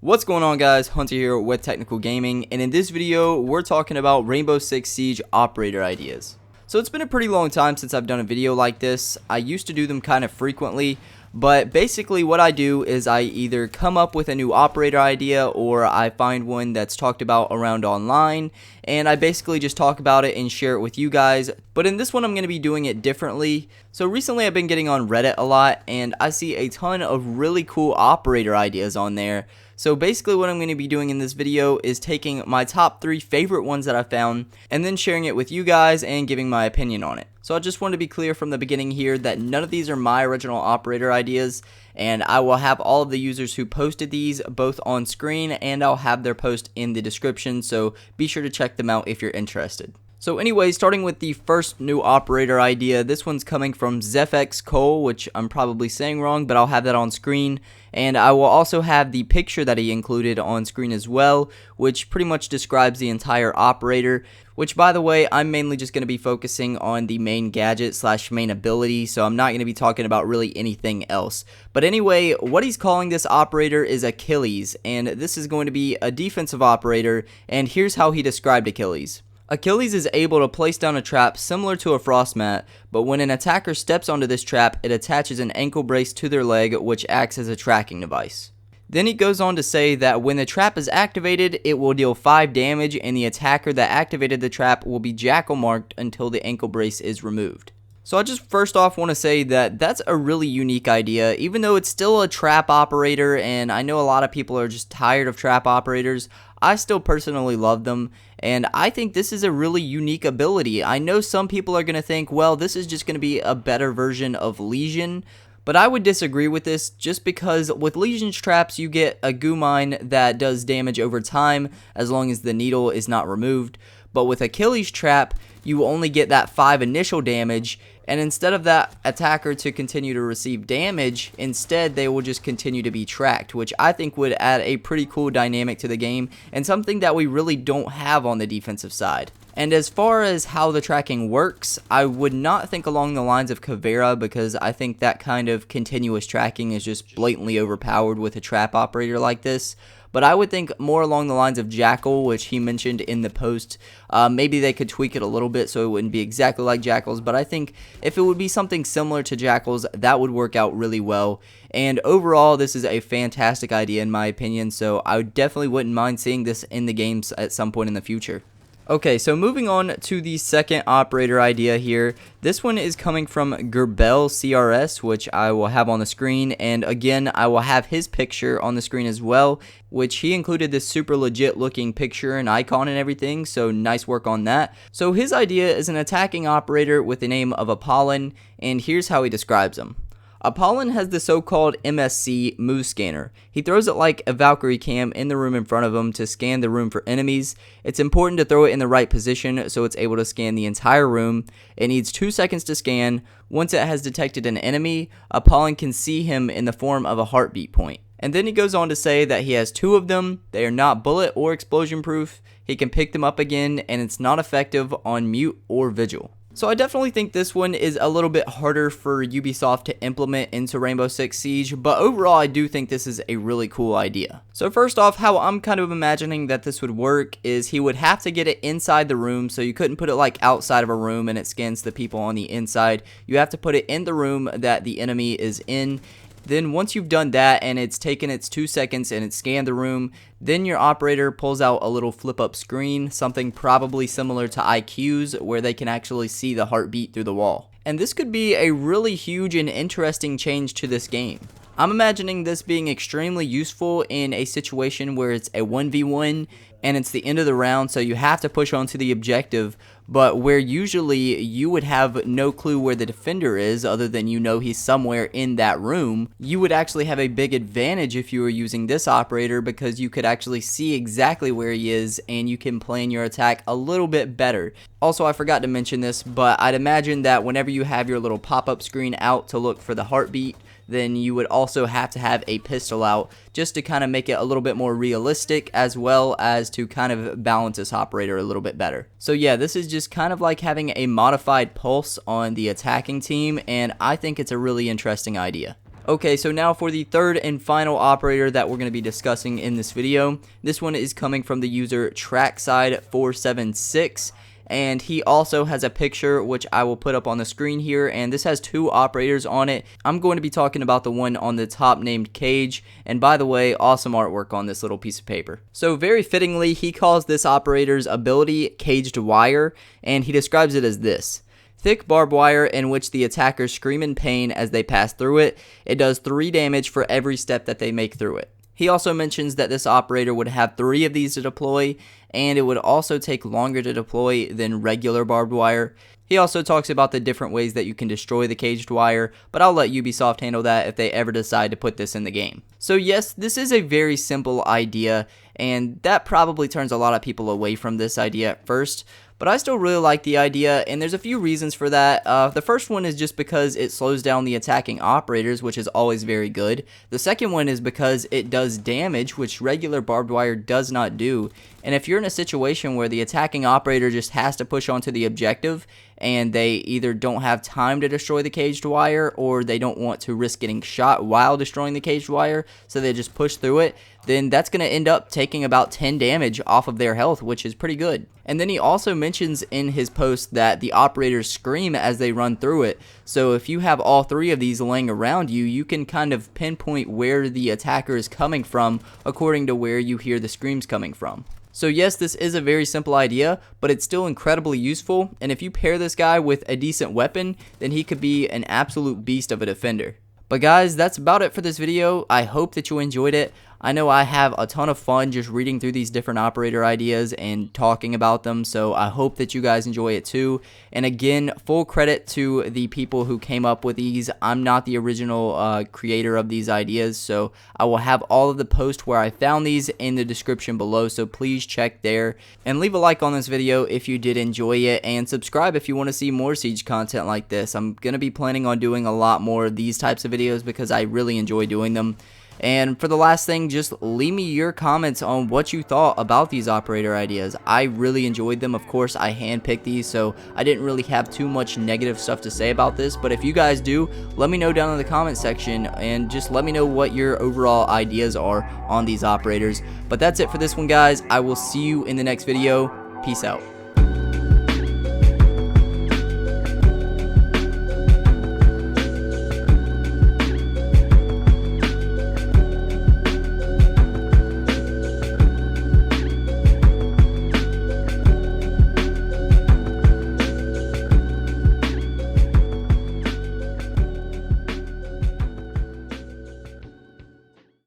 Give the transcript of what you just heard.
What's going on, guys? Hunter here with Technical Gaming, and in this video we're talking about Rainbow Six Siege operator ideas. So it's been a pretty long time since I've done a video like this. I used to do them kind of frequently, but basically what I do is I either come up with a new operator idea or I find one that's talked about around online, and I basically just talk about it and share it with you guys. But in this one I'm going to be doing it differently. So recently I've been getting on Reddit a lot, and I see a ton of really cool operator ideas on there. So basically what I'm going to be doing in this video is taking my top 3 favorite ones that I found and then sharing it with you guys and giving my opinion on it. So I just want to be clear from the beginning here that none of these are my original operator ideas, and I will have all of the users who posted these both on screen, and I'll have their post in the description, so be sure to check them out if you're interested. So anyway, starting with the first new operator idea, this one's coming from ZefX Cole, which I'm probably saying wrong, but I'll have that on screen. And I will also have the picture that he included on screen as well, which pretty much describes the entire operator, which, by the way, I'm mainly just going to be focusing on the main gadget / main ability, so I'm not going to be talking about really anything else. But anyway, what he's calling this operator is Achilles, and this is going to be a defensive operator, and here's how he described Achilles. Achilles is able to place down a trap similar to a frost mat, but when an attacker steps onto this trap, it attaches an ankle brace to their leg, which acts as a tracking device. Then he goes on to say that when the trap is activated, it will deal 5 damage, and the attacker that activated the trap will be jackal marked until the ankle brace is removed. So I just first off want to say that that's a really unique idea, even though it's still a trap operator, and I know a lot of people are just tired of trap operators. I still personally love them, and I think this is a really unique ability. I know some people are going to think, well, this is just going to be a better version of Legion, but I would disagree with this just because with Legion's traps you get a goo mine that does damage over time as long as the needle is not removed, but with Achilles' trap you only get that 5 initial damage, and instead of that attacker to continue to receive damage, instead they will just continue to be tracked, which I think would add a pretty cool dynamic to the game and something that we really don't have on the defensive side. And as far as how the tracking works, I would not think along the lines of Caveira, because I think that kind of continuous tracking is just blatantly overpowered with a trap operator like this. But I would think more along the lines of Jackal, which he mentioned in the post. Maybe they could tweak it a little bit so it wouldn't be exactly like Jackal's, but I think if it would be something similar to Jackal's, that would work out really well. And overall, this is a fantastic idea in my opinion, so I definitely wouldn't mind seeing this in the games at some point in the future. Okay, so moving on to the second operator idea here. This one is coming from gurbelCRS, which I will have on the screen, and again, I will have his picture on the screen as well, which he included this super legit looking picture and icon and everything, so nice work on that. So his idea is an attacking operator with the name of Apollon, and here's how he describes him. Apollon has the so-called MSC move scanner. He throws it like a Valkyrie cam in the room in front of him to scan the room for enemies. It's important to throw it in the right position so it's able to scan the entire room. It needs 2 seconds to scan. Once it has detected an enemy, Apollon can see him in the form of a heartbeat point. And then he goes on to say that he has 2 of them. They are not bullet or explosion proof. He can pick them up again, and it's not effective on mute or vigil. So I definitely think this one is a little bit harder for Ubisoft to implement into Rainbow Six Siege, but overall I do think this is a really cool idea. So first off, how I'm kind of imagining that this would work is he would have to get it inside the room, so you couldn't put it like outside of a room and it scans the people on the inside. You have to put it in the room that the enemy is in. Then once you've done that and it's taken its 2 seconds and it's scanned the room, then your operator pulls out a little flip up screen, something probably similar to IQ's, where they can actually see the heartbeat through the wall. And this could be a really huge and interesting change to this game. I'm imagining this being extremely useful in a situation where it's a 1v1 and it's the end of the round, so you have to push on to the objective, but where usually you would have no clue where the defender is other than you know he's somewhere in that room, you would actually have a big advantage if you were using this operator, because you could actually see exactly where he is and you can plan your attack a little bit better. Also, I forgot to mention this, but I'd imagine that whenever you have your little pop-up screen out to look for the heartbeat, then you would also have to have a pistol out just to kind of make it a little bit more realistic, as well as to kind of balance this operator a little bit better. So yeah, this is just kind of like having a modified pulse on the attacking team, and I think it's a really interesting idea. Okay, so now for the third and final operator that we're going to be discussing in this video. This one is coming from the user Trackside476, and he also has a picture which I will put up on the screen here, and this has two operators on it. I'm going to be talking about the one on the top named Cage, and by the way, awesome artwork on this little piece of paper. So very fittingly, he calls this operator's ability Caged Wire, and he describes it as this: thick barbed wire in which the attackers scream in pain as they pass through it. It does 3 damage for every step that they make through it. He also mentions that this operator would have 3 of these to deploy, and it would also take longer to deploy than regular barbed wire. He also talks about the different ways that you can destroy the caged wire, but I'll let Ubisoft handle that if they ever decide to put this in the game. So yes, this is a very simple idea, and that probably turns a lot of people away from this idea at first. But I still really like the idea, and there's a few reasons for that. The first one is just because it slows down the attacking operators, which is always very good. The second one is because it does damage, which regular barbed wire does not do. And if you're in a situation where the attacking operator just has to push onto the objective, and they either don't have time to destroy the caged wire, or they don't want to risk getting shot while destroying the caged wire, so they just push through it, then that's going to end up taking about 10 damage off of their health, which is pretty good. And then he also mentions in his post that the operators scream as they run through it. So if you have all 3 of these laying around you, you can kind of pinpoint where the attacker is coming from according to where you hear the screams coming from. So yes, this is a very simple idea, but it's still incredibly useful, and if you pair this guy with a decent weapon, then he could be an absolute beast of a defender. But guys, that's about it for this video. I hope that you enjoyed it. I know I have a ton of fun just reading through these different operator ideas and talking about them, so I hope that you guys enjoy it too. And again, full credit to the people who came up with these. I'm not the original creator of these ideas, so I will have all of the posts where I found these in the description below, so please check there. And leave a like on this video if you did enjoy it, and subscribe if you want to see more Siege content like this. I'm going to be planning on doing a lot more of these types of videos because I really enjoy doing them. And for the last thing, just leave me your comments on what you thought about these operator ideas. I really enjoyed them. Of course, I handpicked these, so I didn't really have too much negative stuff to say about this. But if you guys do, let me know down in the comment section, and just let me know what your overall ideas are on these operators. But that's it for this one, guys. I will see you in the next video. Peace out.